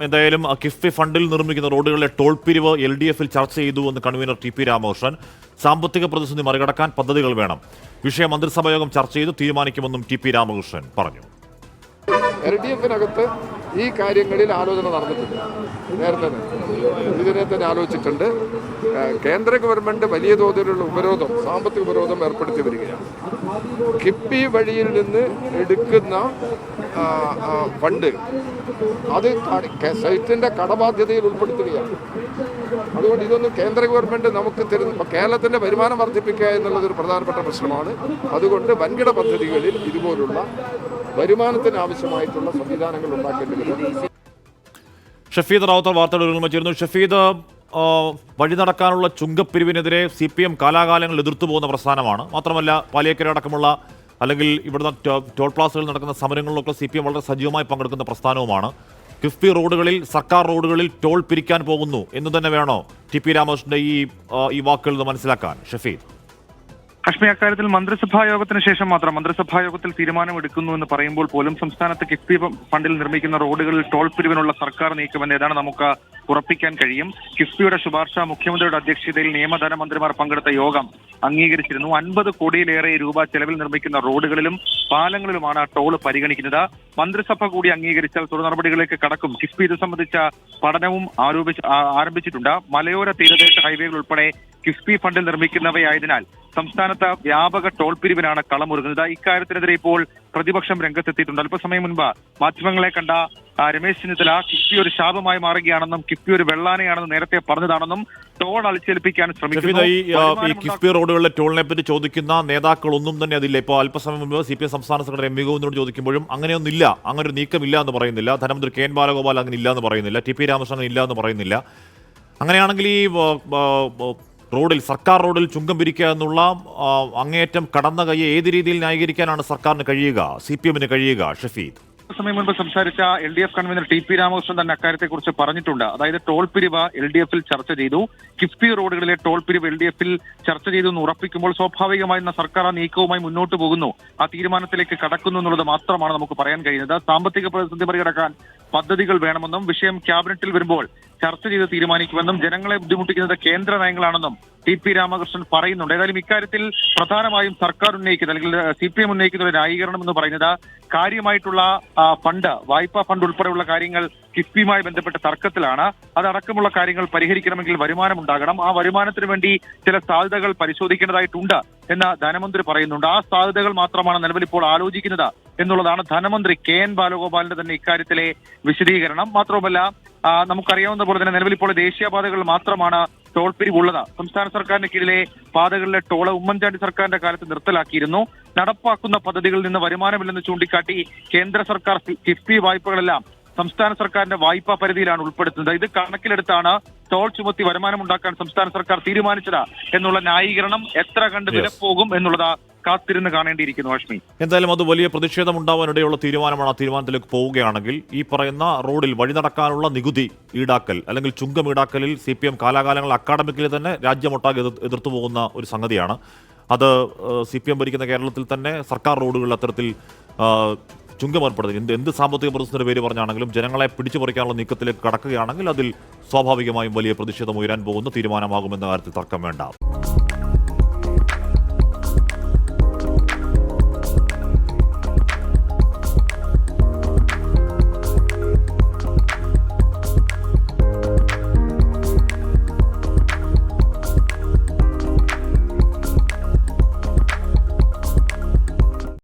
എന്തായാലും കിഫ്ബി ഫണ്ടിൽ നിർമ്മിക്കുന്ന റോഡുകളിലെ ടോൾ പിരിവ് LDF-ൽ ചർച്ച ചെയ്തു എന്ന് കൺവീനർ TP രാമകൃഷ്ണൻ. സാമ്പത്തിക പ്രതിസന്ധി മറികടക്കാൻ പദ്ധതികൾ വേണം. വിഷയം മന്ത്രിസഭായോഗം ചർച്ച ചെയ്ത് തീരുമാനിക്കുമെന്നും TP രാമകൃഷ്ണൻ പറഞ്ഞു. LDF-നകത്ത് ഈ കാര്യങ്ങളിൽ ആലോചന നടന്നിട്ടുണ്ട്. നേരത്തെ ഇതിനെ തന്നെ ആലോചിച്ചിട്ടുണ്ട്. കേന്ദ്ര ഗവൺമെൻറ് വലിയ തോതിലുള്ള ഉപരോധം, സാമ്പത്തിക ഉപരോധം ഏർപ്പെടുത്തി വരികയാണ്. കിഫ്ബി വഴിയിൽ നിന്ന് എടുക്കുന്ന ഫണ്ട് അത് സൈറ്റിൻ്റെ കടബാധ്യതയിൽ ഉൾപ്പെടുത്തുകയാണ്. അതുകൊണ്ട് ഇതൊന്നും കേന്ദ്ര ഗവൺമെൻറ് നമുക്ക് തരുന്ന കേരളത്തിൻ്റെ വരുമാനം വർദ്ധിപ്പിക്കുക എന്നുള്ളതൊരു പ്രധാനപ്പെട്ട പ്രശ്നമാണ്. അതുകൊണ്ട് വൻകിട പദ്ധതികളിൽ ഇതുപോലുള്ള വരുമാനത്തിന് ആവശ്യമായിട്ടുള്ള സംവിധാനങ്ങൾ ഉണ്ടാക്കേണ്ടി വരും. ഷഫീദ് റാവുത്തർ വാർത്തകൾ ചേരുന്നു. ഷഫീദ്, വഴി നടക്കാനുള്ള ചുങ്കപ്പിരിവിനെതിരെ CPM കാലാകാലങ്ങളിൽ എതിർത്തു പോകുന്ന പ്രസ്ഥാനമാണ്. മാത്രമല്ല പാലിയേക്കര അടക്കമുള്ള അല്ലെങ്കിൽ ഇവിടുന്ന് ടോൾ പ്ലാസകളിൽ നടക്കുന്ന സമരങ്ങളിലൊക്കെ CPM വളരെ സജീവമായി പങ്കെടുക്കുന്ന പ്രസ്ഥാനവുമാണ്. കിഫ്ബി റോഡുകളിൽ, സർക്കാർ റോഡുകളിൽ ടോൾ പിരിക്കാൻ പോകുന്നു എന്ന് തന്നെ വേണോ TP രാമകൃഷ്ണന്റെ ഈ വാക്കുകളിൽ നിന്ന് മനസ്സിലാക്കാൻ? ഷഫീദ്, കശ്മീർ അക്കാര്യത്തിൽ മന്ത്രിസഭാ യോഗത്തിന് ശേഷം മാത്രം മന്ത്രിസഭാ യോഗത്തിൽ തീരുമാനമെടുക്കുന്നു എന്ന് പറയുമ്പോൾ പോലും സംസ്ഥാനത്ത് കിഫ്ബി ഫണ്ടിൽ നിർമ്മിക്കുന്ന റോഡുകളിൽ ടോൾ പിരിവിനുള്ള സർക്കാർ നീക്കമെന്ന് ഏതാണ് നമുക്ക് ഉറപ്പിക്കാൻ കഴിയും. കിഫ്ബിയുടെ ശുപാർശ മുഖ്യമന്ത്രിയുടെ അധ്യക്ഷതയിൽ നിയമധനമന്ത്രിമാർ പങ്കെടുത്ത യോഗം അംഗീകരിച്ചിരുന്നു. 50 കോടിയിലേറെ രൂപ ചെലവിൽ നിർമ്മിക്കുന്ന റോഡുകളിലും പാലങ്ങളിലുമാണ് ടോൾ പരിഗണിക്കുന്നത്. മന്ത്രിസഭ കൂടി അംഗീകരിച്ചാൽ തുടർ നടപടികളിലേക്ക് കടക്കും. കിഫ്ബി ഇത് സംബന്ധിച്ച പഠനവും ആരംഭിച്ചിട്ടുണ്ട്. മലയോര തീരദേശ ഹൈവേകൾ ഉൾപ്പെടെ കിഫ്ബി ഫണ്ടിൽ നിർമ്മിക്കുന്നവയായതിനാൽ സംസ്ഥാനത്ത് വ്യാപക ടോൾ പിരിവിനാണ് കളമൊരുങ്ങുന്നത്. ഇക്കാര്യത്തിനെതിരെ ഇപ്പോൾ പ്രതിപക്ഷം രംഗത്തെത്തിയിട്ടുണ്ട്. അല്പസമയം മുൻപ് മാധ്യമങ്ങളെ കണ്ട രമേശ് ചെന്നിത്തല കിഫ്ബി ഒരു ശാപമായി മാറുകയാണെന്നും കിഫ്ബി ഒരു വെള്ളാനയാണെന്നും നേരത്തെ പറഞ്ഞതാണെന്നും ടോൾ അടിച്ചേൽപ്പിക്കാൻ ശ്രമിക്കുന്നു. ഈ കിഫ്ബി റോഡുകളിലെ ടോളിനെ പറ്റി ചോദിക്കുന്ന നേതാക്കളൊന്നും തന്നെ അതില്ല. ഇപ്പോൾ അല്പസമയം മുൻപ് CPM സംസ്ഥാന സെക്രട്ടറി MV ഗോവിന്ദനോട് ചോദിക്കുമ്പോഴും അങ്ങനെയൊന്നുമില്ല, അങ്ങനെ ഒരു നീക്കമില്ല എന്ന് പറയുന്നില്ല. ധനമന്ത്രി KN ബാലഗോപാൽ അങ്ങനെ ഇല്ല എന്ന് പറയുന്നില്ല. TP രാമകൃഷ്ണൻ ഇല്ല എന്ന് പറയുന്നില്ല. അങ്ങനെയാണെങ്കിൽ ഈ റോഡിൽ, സർക്കാർ റോഡിൽ ചുങ്കം പിരിക്കുക എന്നുള്ള അങ്ങേയറ്റം കടന്ന കൈയെ ഏത് രീതിയിൽ ന്യായീകരിക്കാനാണ് സർക്കാരിന് കഴിയുക, CPM-ന് കഴിയുക? ഷഫീദ്, സമയം മുൻപ് സംസാരിച്ച LDF കൺവീനർ TP രാമകൃഷ്ണൻ തന്നെ അക്കാര്യത്തെക്കുറിച്ച് പറഞ്ഞിട്ടുണ്ട്. അതായത് ടോൾ പിരിവ് LDF-ൽ ചർച്ച ചെയ്തു. കിഫ്ബി റോഡുകളിലെ ടോൾ പിരിവ് LDF-ൽ ചർച്ച ചെയ്തു എന്ന് ഉറപ്പിക്കുമ്പോൾ സ്വാഭാവികമായും സർക്കാർ ആ നീക്കവുമായി മുന്നോട്ട് പോകുന്നു, ആ തീരുമാനത്തിലേക്ക് കടക്കുന്നു എന്നുള്ളത് മാത്രമാണ് നമുക്ക് പറയാൻ കഴിയുന്നത്. സാമ്പത്തിക പ്രതിസന്ധി മറികടക്കാൻ പദ്ധതികൾ വേണമെന്നും വിഷയം ക്യാബിനറ്റിൽ വരുമ്പോൾ ചർച്ച ചെയ്ത് തീരുമാനിക്കുമെന്നും ജനങ്ങളെ ബുദ്ധിമുട്ടിക്കുന്നത് കേന്ദ്ര നയങ്ങളാണെന്നും TP രാമകൃഷ്ണൻ പറയുന്നുണ്ട്. ഏതായാലും ഇക്കാര്യത്തിൽ പ്രധാനമായും സർക്കാർ ഉന്നയിക്കുന്നത് അല്ലെങ്കിൽ CPM ഉന്നയിക്കുന്ന ഒരു ന്യായീകരണം എന്ന് പറയുന്നത് കാര്യമായിട്ടുള്ള ഫണ്ട്, വായ്പാ ഫണ്ട് ഉൾപ്പെടെയുള്ള കാര്യങ്ങൾ കിഫ്ബിയുമായി ബന്ധപ്പെട്ട തർക്കത്തിലാണ്. അതടക്കമുള്ള കാര്യങ്ങൾ പരിഹരിക്കണമെങ്കിൽ വരുമാനം ഉണ്ടാകണം. ആ വരുമാനത്തിന് വേണ്ടി ചില സാധ്യതകൾ പരിശോധിക്കേണ്ടതായിട്ടുണ്ട് എന്ന് ധനമന്ത്രി പറയുന്നുണ്ട്. ആ സാധ്യതകൾ മാത്രമാണ് നിലവിൽ ഇപ്പോൾ ആലോചിക്കുന്നത് എന്നുള്ളതാണ് ധനമന്ത്രി KN ബാലഗോപാലിന്റെ തന്നെ ഇക്കാര്യത്തിലെ വിശദീകരണം. മാത്രവുമല്ല, നമുക്കറിയാവുന്ന പോലെ തന്നെ നിലവിൽ ഇപ്പോൾ ദേശീയപാതകളിൽ മാത്രമാണ് ടോൾ പിരിവുള്ളത്. സംസ്ഥാന സർക്കാരിന് കീഴിലെ പാതകളിലെ ടോള് ഉമ്മൻചാണ്ടി സർക്കാരിന്റെ കാലത്ത് നിർത്തലാക്കിയിരുന്നു. നടപ്പാക്കുന്ന പദ്ധതികളിൽ നിന്ന് വരുമാനമില്ലെന്ന് ചൂണ്ടിക്കാട്ടി കേന്ദ്ര സർക്കാർ കിഫ്ബി വായ്പകളെല്ലാം സംസ്ഥാന സർക്കാരിന്റെ വായ്പാ പരിധിയിലാണ് ഉൾപ്പെടുത്തുന്നത്. ഇത് കണക്കിലെടുത്താണ് ടോൾ ചുമത്തി വരുമാനമുണ്ടാക്കാൻ സംസ്ഥാന സർക്കാർ തീരുമാനിച്ചത് എന്നുള്ള ന്യായീകരണം എത്ര കണ്ട് വിലപ്പോകും എന്നുള്ളത് കാത്തിരുന്ന് കാണേണ്ടിയിരിക്കുന്നു. അശ്മി, എന്തായാലും അത് വലിയ പ്രതിഷേധം ഉണ്ടാവാനിടയുള്ള തീരുമാനമാണ്. ആ തീരുമാനത്തിലേക്ക് പോവുകയാണെങ്കിൽ ഈ പറയുന്ന റോഡിൽ വഴി നടക്കാനുള്ള നികുതി ഈടാക്കൽ അല്ലെങ്കിൽ ചുങ്കം ഈടാക്കലിൽ CPM കാലാകാലങ്ങൾ അക്കാഡമിക്കിൽ തന്നെ രാജ്യമൊട്ടാകെ എതിർത്തു പോകുന്ന ഒരു സംഗതിയാണ്. അത് CPM ഭരിക്കുന്ന കേരളത്തിൽ തന്നെ സർക്കാർ റോഡുകളിൽ അത്തരത്തിൽ ചുങ്കം ഏർപ്പെടുത്തുന്നത് എന്ത് സാമ്പത്തിക പ്രതിസന്ധിയുടെ പേര് പറഞ്ഞാണെങ്കിലും ജനങ്ങളെ പിടിച്ചു പറിക്കാനുള്ള നീക്കത്തിലേക്ക് കടക്കുകയാണെങ്കിൽ അതിൽ സ്വാഭാവികമായും വലിയ പ്രതിഷേധം ഉയരാൻ പോകുന്ന തീരുമാനമാകുമെന്ന കാര്യത്തിൽ തർക്കം വേണ്ട.